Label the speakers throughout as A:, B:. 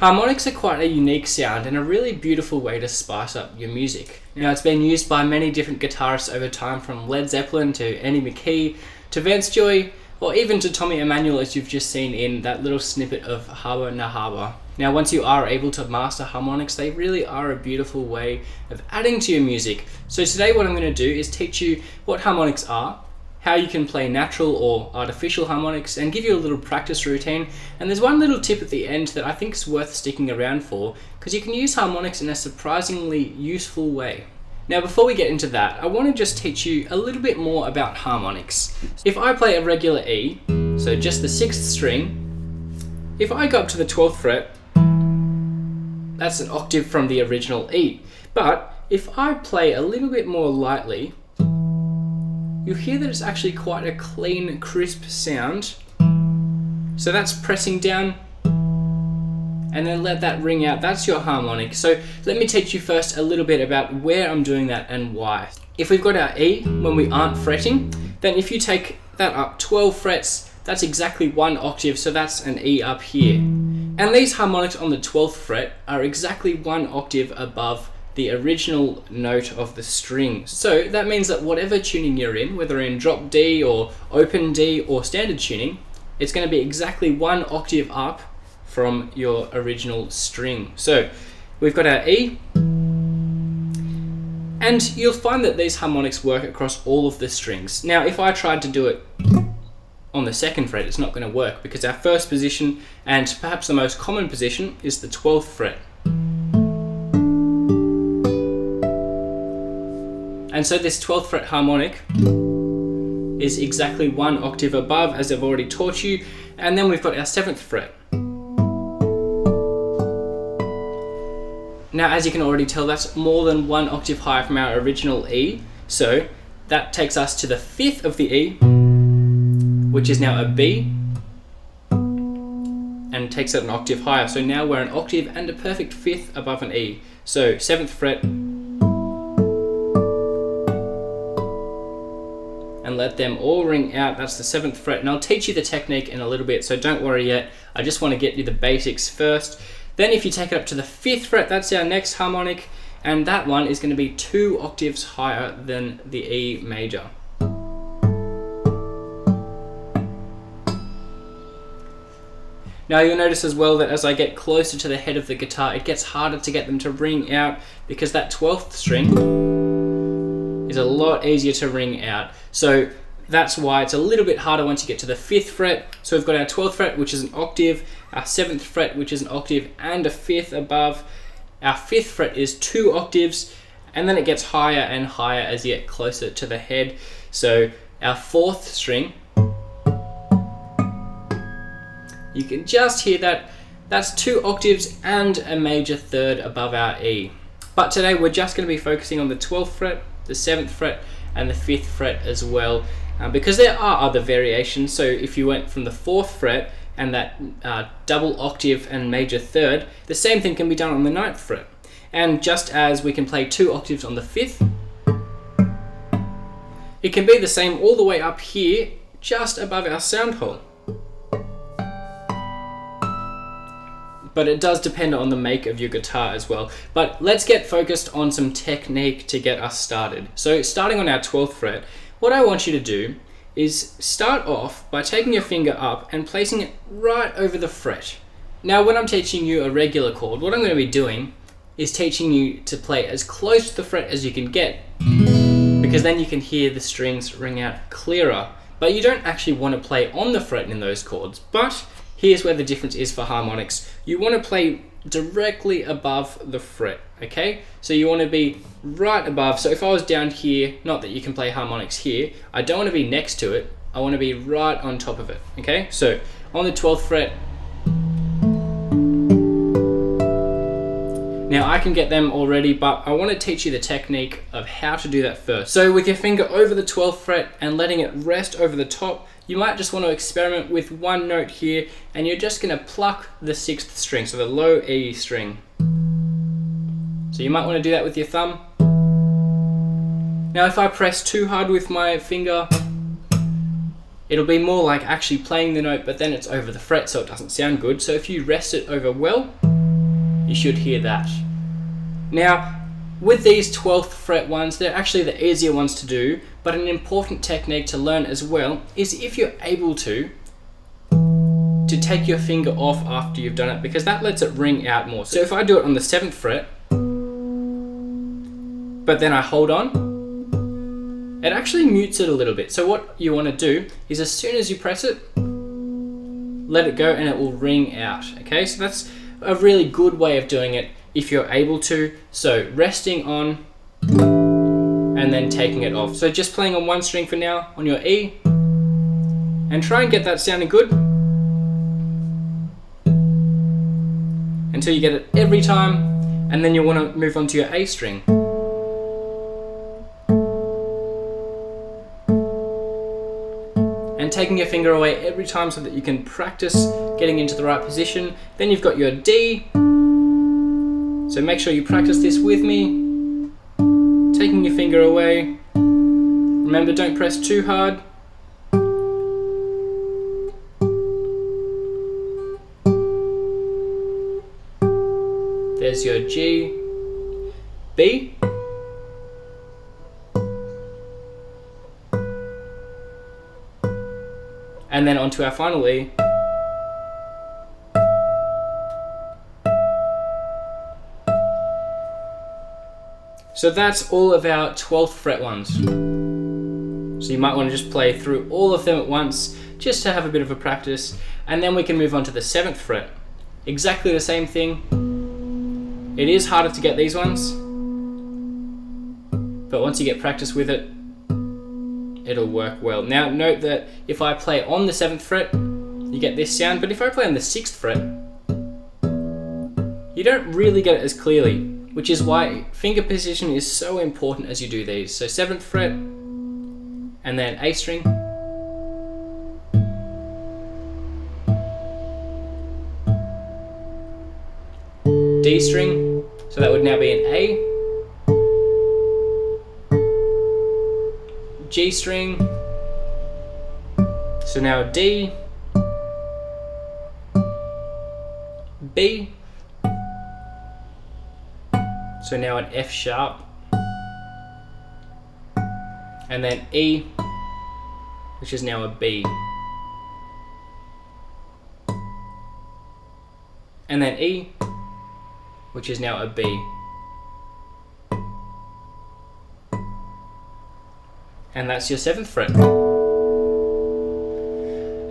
A: Harmonics are quite a unique sound and a really beautiful way to spice up your music. Now, it's been used by many different guitarists over time, from Led Zeppelin to Andy McKee to Vance Joy, or even to Tommy Emmanuel, as you've just seen in that little snippet of Harbor Na Harbor. Now, once you are able to master harmonics, they really are a beautiful way of adding to your music. So today what I'm going to do is teach you what harmonics are, how you can play natural or artificial harmonics, and give you a little practice routine. And there's one little tip at the end that I think is worth sticking around for, because you can use harmonics in a surprisingly useful way. Now, before we get into that, I want to just teach you a little bit more about harmonics. If I play a regular E, so just the 6th string, if I go up to the 12th fret, that's an octave from the original E. But if I play a little bit more lightly, you'll hear that it's actually quite a clean, crisp sound. So that's pressing down, and then let that ring out. That's your harmonic. So let me teach you first a little bit about where I'm doing that and why. If we've got our E when we aren't fretting, then if you take that up 12 frets, that's exactly 1 octave, so that's an E up here. And these harmonics on the 12th fret are exactly 1 octave above the original note of the string. So that means that whatever tuning you're in, whether in drop D or open D or standard tuning, it's going to be exactly 1 octave up from your original string. So we've got our E, and you'll find that these harmonics work across all of the strings. Now, if I tried to do it on the 2nd fret, it's not going to work, because our first position, and perhaps the most common position, is the 12th fret. And so this 12th fret harmonic is exactly 1 octave above, as I've already taught you. And then we've got our 7th fret. Now, as you can already tell, that's more than 1 octave higher from our original E. So that takes us to the 5th of the E, which is now a B, and takes it an octave higher. So now we're an octave and a perfect 5th above an E. So 7th fret, and let them all ring out. That's the 7th fret, and I'll teach you the technique in a little bit, so don't worry yet. I just want to get you the basics first. Then if you take it up to the 5th fret, that's our next harmonic, and that one is going to be 2 octaves higher than the E major. Now, you'll notice as well that as I get closer to the head of the guitar, it gets harder to get them to ring out, because that 12th string is a lot easier to ring out. So that's why it's a little bit harder once you get to the 5th fret. So we've got our 12th fret, which is an octave, our 7th fret, which is an octave and a 5th above. Our 5th fret is 2 octaves, and then it gets higher and higher as you get closer to the head. So our 4th string, you can just hear that, that's 2 octaves and a major 3rd above our E. But today we're just going to be focusing on the 12th fret, the 7th fret, and the 5th fret as well, because there are other variations. So if you went from the 4th fret and that double octave and major 3rd, the same thing can be done on the 9th fret. And just as we can play 2 octaves on the 5th, it can be the same all the way up here, just above our sound hole. But it does depend on the make of your guitar as well. But let's get focused on some technique to get us started. So starting on our 12th fret, what I want you to do is start off by taking your finger up and placing it right over the fret. Now, when I'm teaching you a regular chord, what I'm going to be doing is teaching you to play as close to the fret as you can get, because then you can hear the strings ring out clearer. But you don't actually want to play on the fret in those chords. But here's where the difference is for harmonics. You want to play directly above the fret, okay? So you want to be right above. So if I was down here, not that you can play harmonics here, I don't want to be next to it. I want to be right on top of it, okay? So on the 12th fret, now I can get them already, but I want to teach you the technique of how to do that first. So with your finger over the 12th fret and letting it rest over the top, you might just want to experiment with one note here, and you're just going to pluck the 6th string, so the low E string. So you might want to do that with your thumb. Now if I press too hard with my finger, it'll be more like actually playing the note, but then it's over the fret, so it doesn't sound good. So if you rest it over well, you should hear that. Now, with these 12th fret ones, they're actually the easier ones to do, but an important technique to learn as well is if you're able to take your finger off after you've done it, because that lets it ring out more. So if I do it on the 7th fret, but then I hold on, it actually mutes it a little bit. So what you want to do is as soon as you press it, let it go and it will ring out. Okay, so that's a really good way of doing it if you're able to. So resting on and then taking it off. So just playing on one string for now on your E, and try and get that sounding good until you get it every time, and then you want to move on to your A string. And taking your finger away every time so that you can practice getting into the right position. Then you've got your D. So make sure you practice this with me. Taking your finger away. Remember, don't press too hard. There's your G, B, and then onto our final E. So that's all of our 12th fret ones. So you might want to just play through all of them at once, just to have a bit of a practice, and then we can move on to the 7th fret. Exactly the same thing. It is harder to get these ones, but once you get practice with it, it'll work well. Now note that if I play on the 7th fret, you get this sound, but if I play on the 6th fret, you don't really get it as clearly, which is why finger position is so important as you do these. So 7th fret, and then A string, D string, so that would now be an A, G string, so now a D, B, so now an F sharp, and then E, which is now a B, and then E, which is now a B. And that's your 7th fret.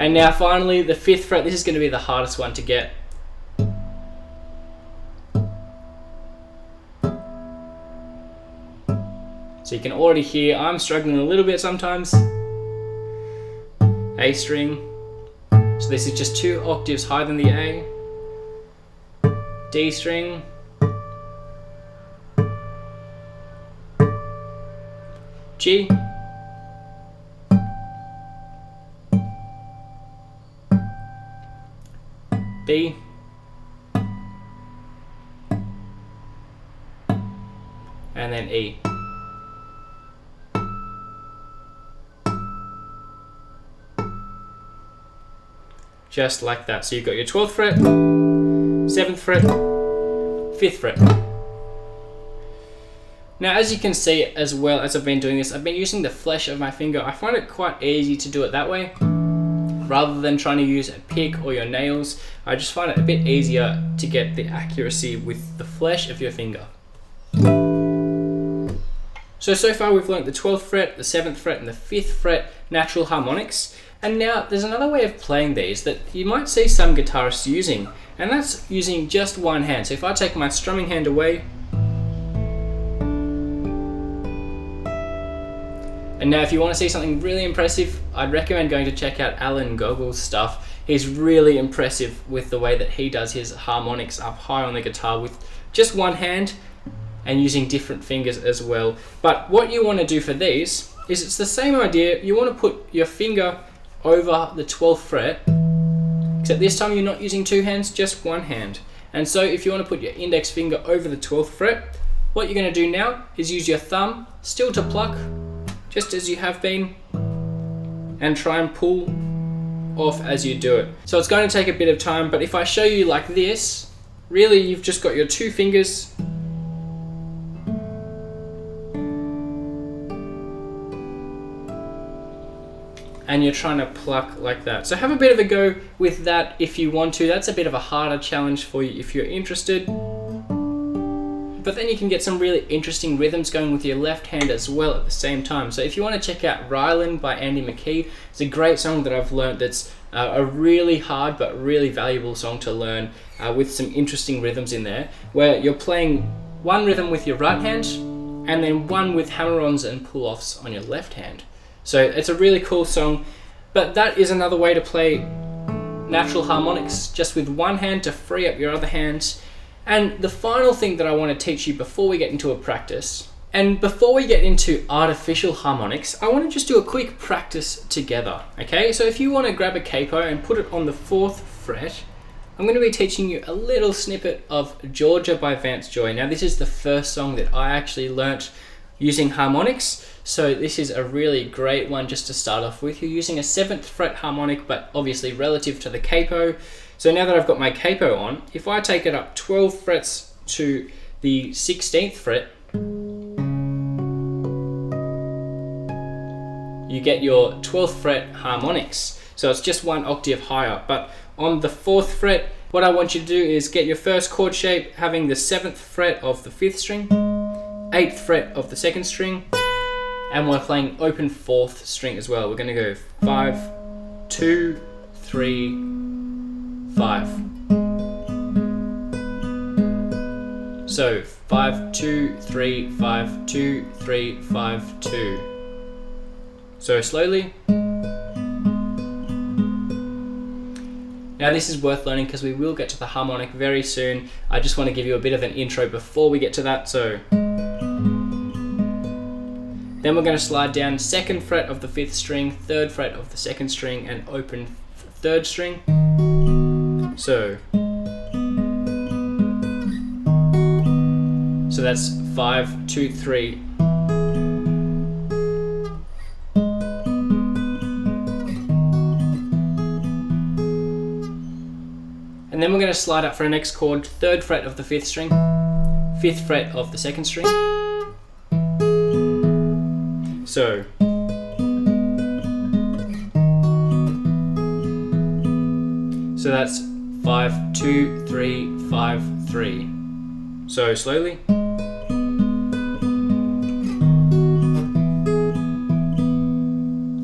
A: And now finally the 5th fret. This is going to be the hardest one to get. So you can already hear I'm struggling a little bit sometimes. A string. So this is just 2 octaves higher than the A. D string. G, B, and then E. Just like that. So you've got your 12th fret, 7th fret, 5th fret. Now as you can see, as well as I've been doing this, I've been using the flesh of my finger. I find it quite easy to do it that way, rather than trying to use a pick or your nails. I just find it a bit easier to get the accuracy with the flesh of your finger. So far we've learnt the 12th fret, the 7th fret, and the 5th fret natural harmonics. And now there's another way of playing these that you might see some guitarists using, and that's using just one hand. So if I take my strumming hand away, and now if you want to see something really impressive, I'd recommend going to check out Alan Goggle's stuff. He's really impressive with the way that he does his harmonics up high on the guitar with just one hand and using different fingers as well. But what you want to do for these is it's the same idea. You want to put your finger over the 12th fret, except this time you're not using 2 hands, just 1 hand. And so if you want to put your index finger over the 12th fret, what you're going to do now is use your thumb still to pluck, just as you have been, and try and pull off as you do it. So it's going to take a bit of time, but if I show you like this, really you've just got your two fingers and you're trying to pluck like that. So have a bit of a go with that if you want to. That's a bit of a harder challenge for you if you're interested. But then you can get some really interesting rhythms going with your left hand as well at the same time. So if you want to check out Ryland by Andy McKee, it's a great song that I've learned that's a really hard but really valuable song to learn with some interesting rhythms in there, where you're playing one rhythm with your right hand and then one with hammer-ons and pull-offs on your left hand. So it's a really cool song, but that is another way to play natural harmonics, just with one hand to free up your other hands. And the final thing that I want to teach you before we get into a practice, and before we get into artificial harmonics, I want to just do a quick practice together, okay? So if you want to grab a capo and put it on the 4th fret, I'm going to be teaching you a little snippet of Georgia by Vance Joy. Now this is the first song that I actually learnt using harmonics, so this is a really great one just to start off with. You're using a 7th fret harmonic, but obviously relative to the capo. So now that I've got my capo on, if I take it up 12 frets to the 16th fret, you get your 12th fret harmonics. So it's just one octave higher. But on the 4th fret, what I want you to do is get your first chord shape having the 7th fret of the 5th string, 8th fret of the 2nd string, and we're playing open 4th string as well. We're going to go 5, 2, 3, 5. So 5, 2, 3, 5, 2, 3, 5, 2. So slowly. Now this is worth learning because we will get to the harmonic very soon. I just want to give you a bit of an intro before we get to that. So then we're going to slide down 2nd fret of the 5th string, 3rd fret of the 2nd string, and open 3rd string. So that's 5, 2, 3. And then we're going to slide up for our next chord, 3rd fret of the 5th string, 5th fret of the 2nd string. So that's 5, 2, 3, 5, 3. So slowly.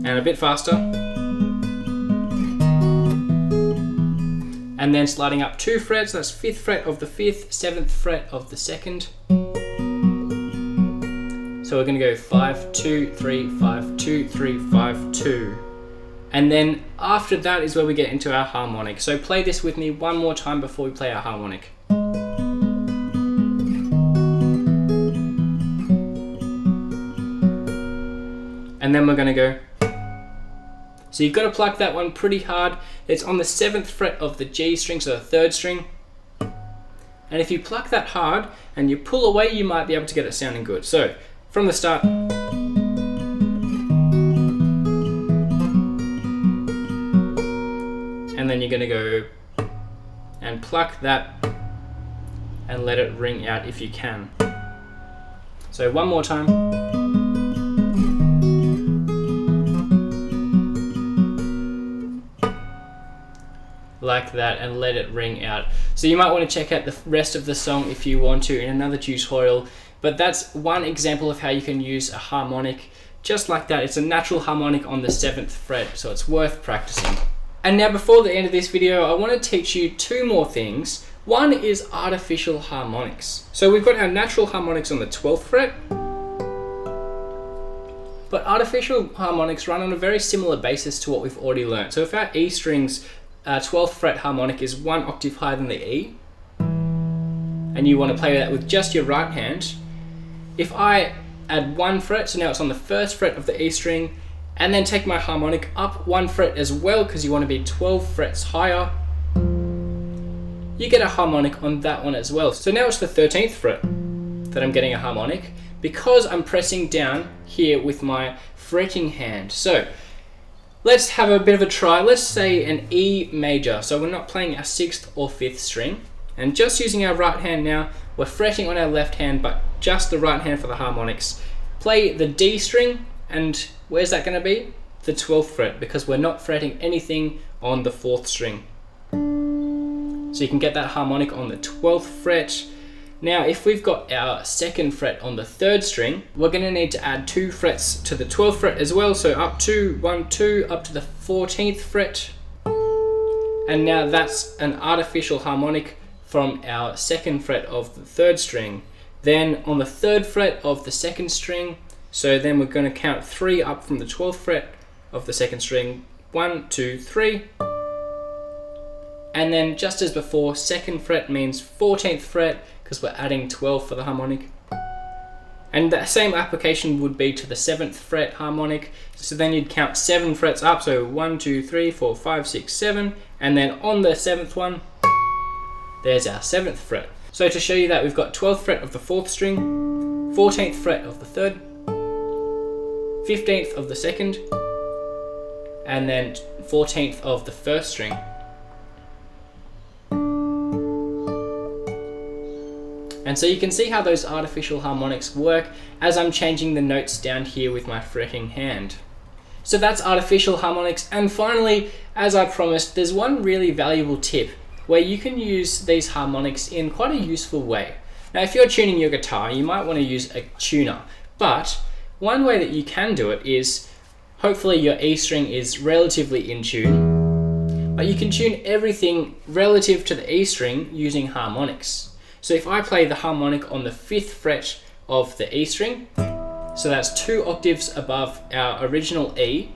A: And a bit faster. And then sliding up 2 frets, that's 5th fret of the 5th, 7th fret of the 2nd. So we're going to go 5, 2, 3, 5, 2, 3, 5, 2. And then after that is where we get into our harmonic. So play this with me one more time before we play our harmonic. And then we're going to go. So you've got to pluck that one pretty hard. It's on the 7th fret of the G string, so the 3rd string. And if you pluck that hard and you pull away, you might be able to get it sounding good. So from the start. And then you're going to go and pluck that and let it ring out if you can. So one more time. Like that, and let it ring out. So you might want to check out the rest of the song if you want to in another tutorial, but that's one example of how you can use a harmonic just like that. It's a natural harmonic on the 7th fret, so it's worth practicing. And now before the end of this video, I want to teach you 2 more things. One is artificial harmonics. So we've got our natural harmonics on the 12th fret, but artificial harmonics run on a very similar basis to what we've already learned. So if our E strings 12th fret harmonic is 1 octave higher than the E, and you want to play that with just your right hand, if I add 1 fret, so now it's on the 1st fret of the E string, and then take my harmonic up 1 fret as well, because you want to be 12 frets higher, you get a harmonic on that one as well. So now it's the 13th fret that I'm getting a harmonic, because I'm pressing down here with my fretting hand. So let's have a bit of a try. Let's say an E major. So we're not playing our 6th or 5th string. And just using our right hand now, we're fretting on our left hand, but just the right hand for the harmonics. Play the D string, and where's that going to be? The 12th fret, because we're not fretting anything on the 4th string. So you can get that harmonic on the 12th fret. Now if we've got our 2nd fret on the 3rd string, we're going to need to add 2 frets to the 12th fret as well, so up to 1, 2, up to the 14th fret. And now that's an artificial harmonic from our 2nd fret of the 3rd string. Then on the 3rd fret of the 2nd string, so then we're going to count 3 up from the 12th fret of the 2nd string, 1, 2, 3. And then just as before, 2nd fret means 14th fret, because we're adding 12 for the harmonic. And the same application would be to the 7th fret harmonic. So then you'd count 7 frets up, so 1, 2, 3, 4, 5, 6, 7. And then on the 7th one, there's our 7th fret. So to show you that, we've got 12th fret of the 4th string, 14th fret of the 3rd, 15th of the 2nd, and then 14th of the 1st string. And so you can see how those artificial harmonics work as I'm changing the notes down here with my fretting hand. So that's artificial harmonics. And finally, as I promised, there's one really valuable tip where you can use these harmonics in quite a useful way. Now, if you're tuning your guitar, you might want to use a tuner, but one way that you can do it is hopefully your E string is relatively in tune, but you can tune everything relative to the E string using harmonics. So if I play the harmonic on the 5th fret of the E string, so that's 2 octaves above our original E,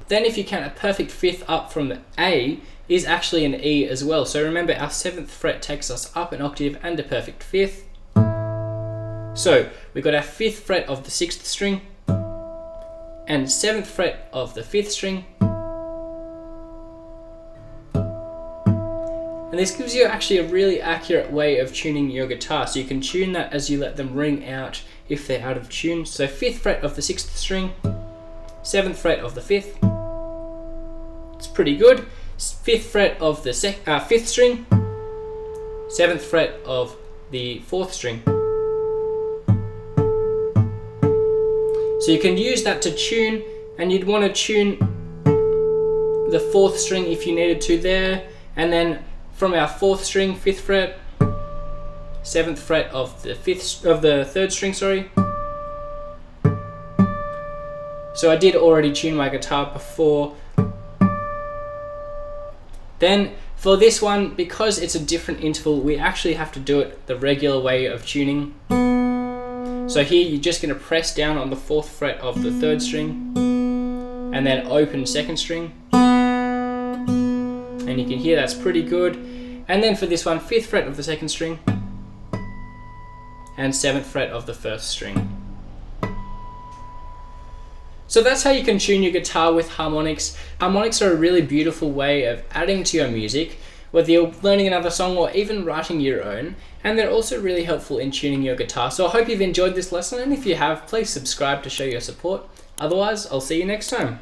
A: then if you count a perfect 5th up from the A is actually an E as well. So remember, our 7th fret takes us up an octave and a perfect 5th. So we've got our 5th fret of the 6th string and 7th fret of the 5th string. And this gives you actually a really accurate way of tuning your guitar. So you can tune that as you let them ring out if they're out of tune. So 5th fret of the 6th string, 7th fret of the 5th. It's pretty good. 5th fret of the 5th string, 7th fret of the 4th string. So you can use that to tune, and you'd want to tune the 4th string if you needed to there, and then from our 4th string, 5th fret, 7th fret of the 3rd string, sorry. So I did already tune my guitar before. Then for this one, because it's a different interval, we actually have to do it the regular way of tuning. So here you're just going to press down on the 4th fret of the 3rd string and then open 2nd string. And you can hear that's pretty good. And then for this one, 5th fret of the 2nd string and 7th fret of the 1st string. So that's how you can tune your guitar with harmonics. Harmonics are a really beautiful way of adding to your music, whether you're learning another song or even writing your own, and they're also really helpful in tuning your guitar. So I hope you've enjoyed this lesson, and if you have, please subscribe to show your support. Otherwise, I'll see you next time.